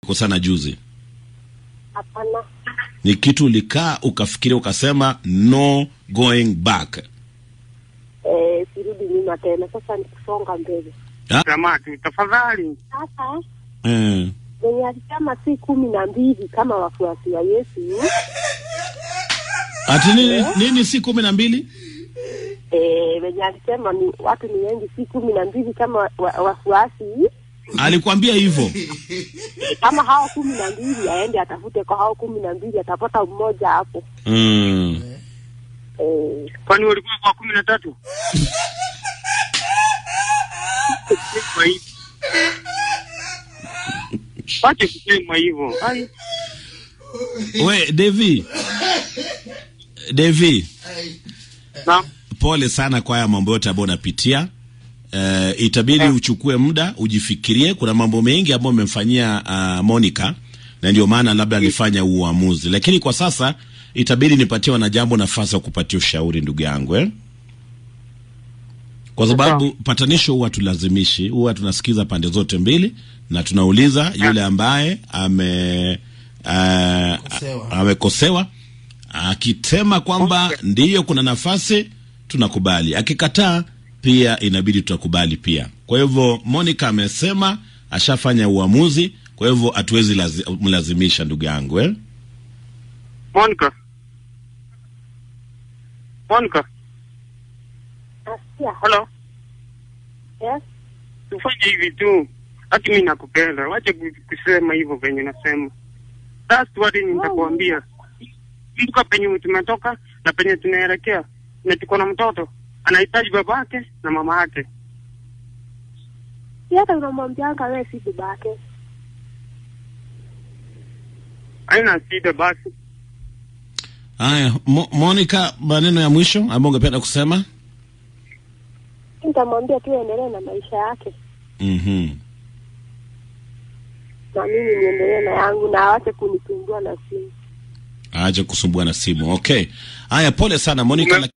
mlikosana juzi? Hapana. Ni kitu ulikaa ukafikiria ukasema no going back? Sirudi nyuma tena, sasa ni kusonga mbele. Samaki, tafadhali. Sasa wenye alisema si 12 kama wafuasi wa Yesu. Ati nini si 12? Wenye alisema ni watu ni wengi, si 12 kama wafuasi. Alikwambia hivyo? Kama hao 12 aende atafute kwa hao 12, atapata mmoja hapo. Kwani walikuwa kwa 13? Wacha kusema hivyo. We, Devi. Naam. Pole sana kwa haya mambo yote ambayo unapitia. Itabidi uchukue muda ujifikirie. Kuna mambo mengi ambayo umemfanyia Monica, na ndio maana labda alifanya uamuzi. Lakini kwa sasa itabidi nipatie wanajambo nafasi ya kupatia ushauri, ndugu yangu, Kwa sababu patanisho huwa tulazimishi, huwa tunasikiza pande zote mbili na tunauliza yule ambaye amekosewa. Akitema kwamba ndiyo kuna nafasi, tunakubali. Akikataa pia inabidi tutakubali pia. Kwa hivyo Monica amesema ashafanya uamuzi, kwa hivyo hatuwezi mlazimisha, ndugu yangu, Monica. Hello. Yes. Tufanye hivi tu. Hata mimi nakupenda. Wacha kusema hivyo venye nasema. That's what nitakwambia. Kumbuka penye tumetoka na penye tunaelekea. Na tuko na mtoto. Anahitaji babake na mama yake. Yata unamwambianga wewe si babake. Haina shida basi. Haya, Monica, maneno ya mwisho ambayo ungependa kusema? Nitamwambia tu endelee na maisha yake. Na mimi niendelee na yangu, na aache kunisumbua na simu. Aache kusumbua na simu. Okay. Haya, pole sana Monica.